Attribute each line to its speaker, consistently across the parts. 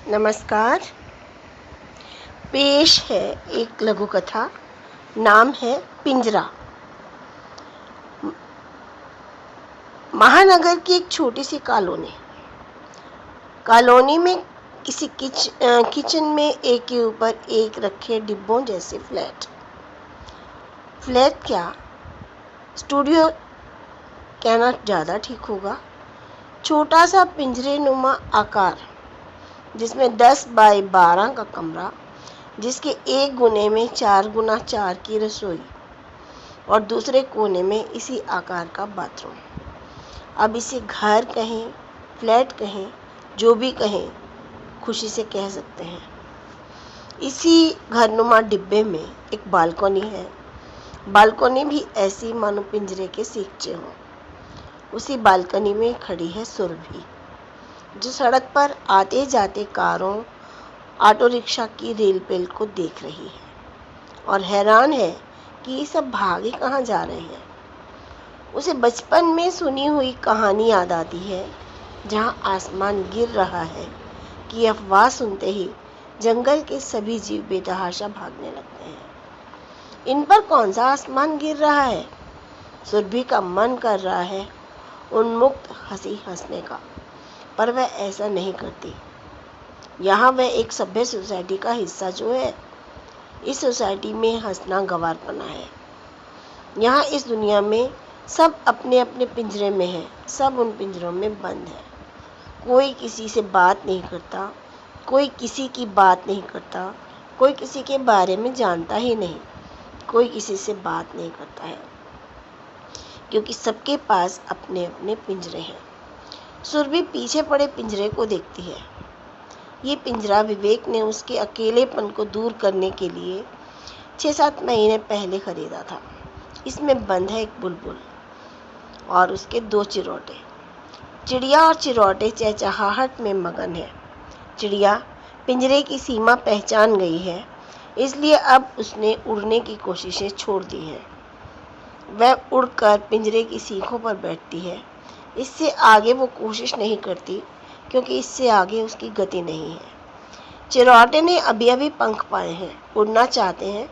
Speaker 1: नमस्कार। पेश है एक लघु कथा। नाम है पिंजरा। महानगर की एक छोटी सी कॉलोनी में किसी किचन में एक के ऊपर एक रखे डिब्बों जैसे फ्लैट क्या स्टूडियो कहना ज़्यादा ठीक होगा। छोटा सा पिंजरे नुमा आकार, जिसमें 10 बाई 12 का कमरा, जिसके एक कोने में 4x4 की रसोई और दूसरे कोने में इसी आकार का बाथरूम। अब इसे घर कहें, फ्लैट कहें, जो भी कहें, खुशी से कह सकते हैं। इसी घरनुमा डिब्बे में एक बालकनी है। बालकनी भी ऐसी मानो पिंजरे के सीखचे हों। उसी बालकनी में खड़ी है सुरभि, जो सड़क पर आते जाते कारों, ऑटो रिक्शा की रेल पेल को देख रही है और हैरान है कि ये सब भागे कहाँ जा रहे हैं। उसे बचपन में सुनी हुई कहानी याद आती है, जहाँ आसमान गिर रहा है कि अफवाह सुनते ही जंगल के सभी जीव बेतहाशा भागने लगते हैं। इन पर कौन सा आसमान गिर रहा है? सुरभि का मन कर रहा है उन्मुक्त हंसी हंसने का, पर वह ऐसा नहीं करती। यहाँ वह एक सभ्य सोसाइटी का हिस्सा जो है, इस सोसाइटी में हंसना गंवारपना है। यहाँ इस दुनिया में सब अपने अपने पिंजरे में है, सब उन पिंजरों में बंद है। कोई किसी से बात नहीं करता, कोई किसी की बात नहीं करता, कोई किसी के बारे में जानता ही नहीं, कोई किसी से बात नहीं करता है, क्योंकि सबके पास अपने अपने पिंजरे हैं। सुरभि पीछे पड़े पिंजरे को देखती है। ये पिंजरा विवेक ने उसके अकेलेपन को दूर करने के लिए 6-7 महीने पहले खरीदा था। इसमें बंद है एक बुलबुल और उसके 2 चिरौटे। चिड़िया और चिरौटे चहचहाहट में मगन है। चिड़िया पिंजरे की सीमा पहचान गई है, इसलिए अब उसने उड़ने की कोशिशें छोड़ दी हैं। वह उड़कर पिंजरे की सीखों पर बैठती है। इससे आगे वो कोशिश नहीं करती, क्योंकि इससे आगे उसकी गति नहीं है। चिरौटे ने अभी अभी पंख पाए हैं, उड़ना चाहते हैं,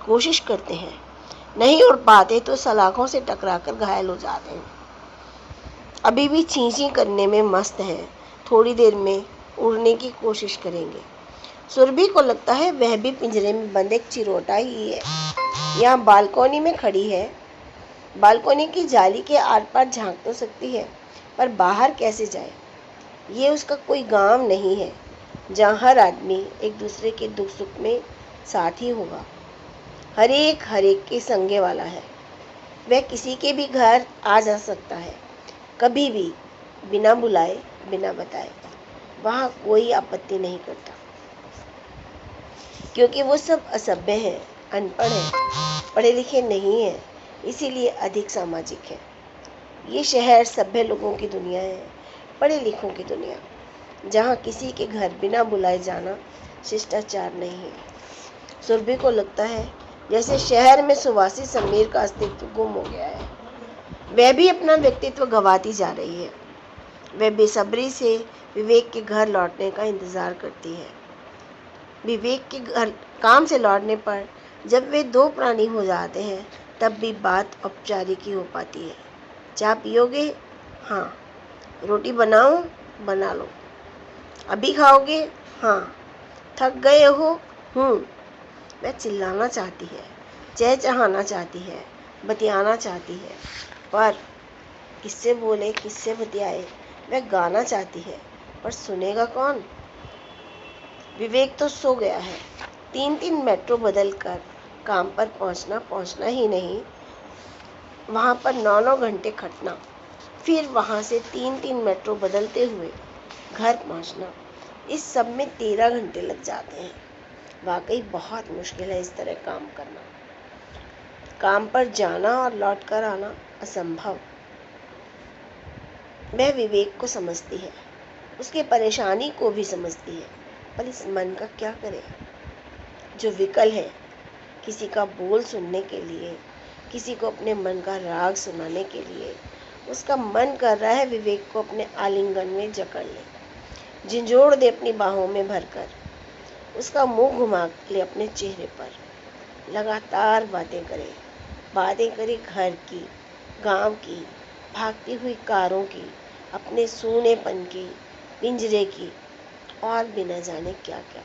Speaker 1: कोशिश करते हैं, नहीं उड़ पाते तो सलाखों से टकराकर घायल हो जाते हैं। अभी भी चींची करने में मस्त हैं, थोड़ी देर में उड़ने की कोशिश करेंगे। सुरभि को लगता है वह भी पिंजरे में बंद एक चिरौटा ही है। यहाँ बालकनी में खड़ी है। बालकनी की जाली के आर पार झांक तो सकती है, पर बाहर कैसे जाए? ये उसका कोई गांव नहीं है, जहाँ हर आदमी एक दूसरे के दुख सुख में साथी होगा, हर एक के संगे वाला है। वह किसी के भी घर आ जा सकता है, कभी भी, बिना बुलाए, बिना बताए। वहाँ कोई आपत्ति नहीं करता, क्योंकि वो सब असभ्य हैं, अनपढ़ हैं, पढ़े लिखे नहीं हैं, इसीलिए अधिक सामाजिक है। ये शहर सभ्य लोगों की दुनिया है, पढ़े लिखों की दुनिया, जहाँ किसी के घर बिना बुलाए जाना शिष्टाचार नहीं है। सुरभि को लगता है जैसे शहर में सुवासी समीर का अस्तित्व गुम हो गया है। वह भी अपना व्यक्तित्व गंवाती जा रही है। वह बेसब्री से विवेक के घर लौटने का इंतजार करती है। विवेक के घर काम से लौटने पर जब वे 2 प्राणी हो जाते हैं, तब भी बात औपचारिक ही हो पाती है। चाय पियोगे? हाँ। रोटी बनाऊं? बना लो। अभी खाओगे? हाँ। थक गए हो? वह चिल्लाना चाहती है, चहचहाना चाहती है, बतियाना चाहती है, पर किससे बोले, किससे बतियाए? वह गाना चाहती है, पर सुनेगा कौन? विवेक तो सो गया है। 3-3 मेट्रो बदल कर काम पर पहुंचना ही नहीं, वहां पर 9-9 घंटे खटना, फिर वहां से 3-3 मेट्रो बदलते हुए घर पहुंचना, इस सब में 13 घंटे लग जाते हैं। वाकई बहुत मुश्किल है इस तरह काम करना। काम पर जाना और लौट कर आना असंभव। वह विवेक को समझती है, उसके परेशानी को भी समझती है, पर इस मन का क्या करे, जो विकल है, किसी का बोल सुनने के लिए, किसी को अपने मन का राग सुनाने के लिए। उसका मन कर रहा है विवेक को अपने आलिंगन में जकड़ ले, झिंझोड़ दे अपनी बाहों में भरकर, उसका मुंह घुमा ले अपने चेहरे पर। लगातार बातें करे घर की, गांव की, भागती हुई कारों की, अपने सूनेपन की, पिंजरे की, और भी न जाने क्या क्या।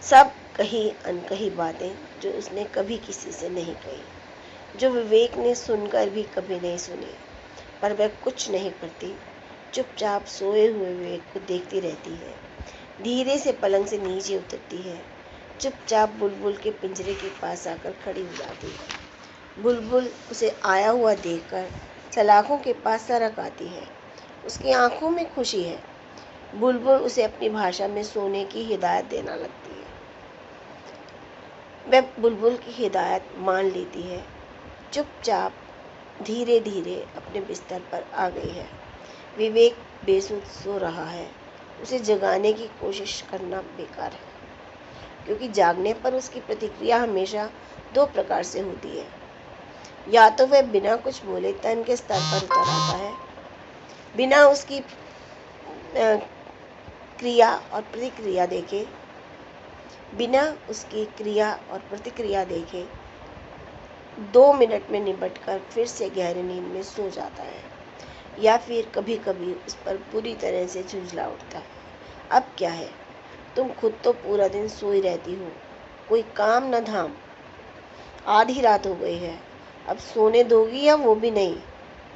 Speaker 1: सब कही अनकही बातें जो उसने कभी किसी से नहीं कही, जो विवेक ने सुनकर भी कभी नहीं सुनी। पर वह कुछ नहीं करती, चुपचाप सोए हुए विवेक को देखती रहती है। धीरे से पलंग से नीचे उतरती है, चुपचाप बुलबुल के पिंजरे के पास आकर खड़ी हो जाती है। बुलबुल उसे आया हुआ देखकर सलाखों के पास सरक आती है। उसकी आंखों में खुशी है। बुलबुल उसे अपनी भाषा में सोने की हिदायत देना लगती है। वह बुलबुल की हिदायत मान लेती है, चुपचाप धीरे धीरे अपने बिस्तर पर आ गई है। विवेक बेसुध सो रहा है। उसे जगाने की कोशिश करना बेकार है, क्योंकि जागने पर उसकी प्रतिक्रिया हमेशा दो प्रकार से होती है। या तो वह बिना कुछ बोले तन के स्तर पर उतर आता है, बिना उसकी क्रिया और प्रतिक्रिया देखे, बिना उसकी क्रिया और प्रतिक्रिया देखे 2 मिनट में निपटकर फिर से गहरी नींद में सो जाता है। या फिर कभी कभी उस पर पूरी तरह से झुंझला उठता है। अब क्या है, तुम खुद तो पूरा दिन सोई रहती हो, कोई काम न धाम, आधी रात हो गई है, अब सोने दोगी या वो भी नहीं।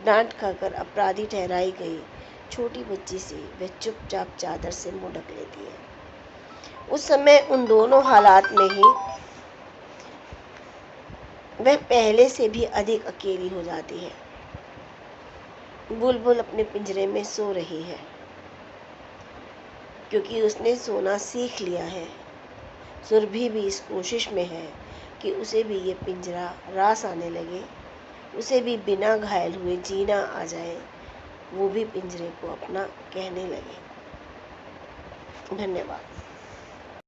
Speaker 1: डांट खाकर अपराधी ठहराई गई छोटी बच्ची सी वह चुपचाप चादर से मुंह ढक लेती है। उस समय उन दोनों हालात में ही वह पहले से भी अधिक अकेली हो जाती है। बुलबुल अपने पिंजरे में सो रही है, क्योंकि उसने सोना सीख लिया है। सुरभि भी इस कोशिश में है कि उसे भी ये पिंजरा रास आने लगे, उसे भी बिना घायल हुए जीना आ जाए, वो भी पिंजरे को अपना कहने लगे। धन्यवाद।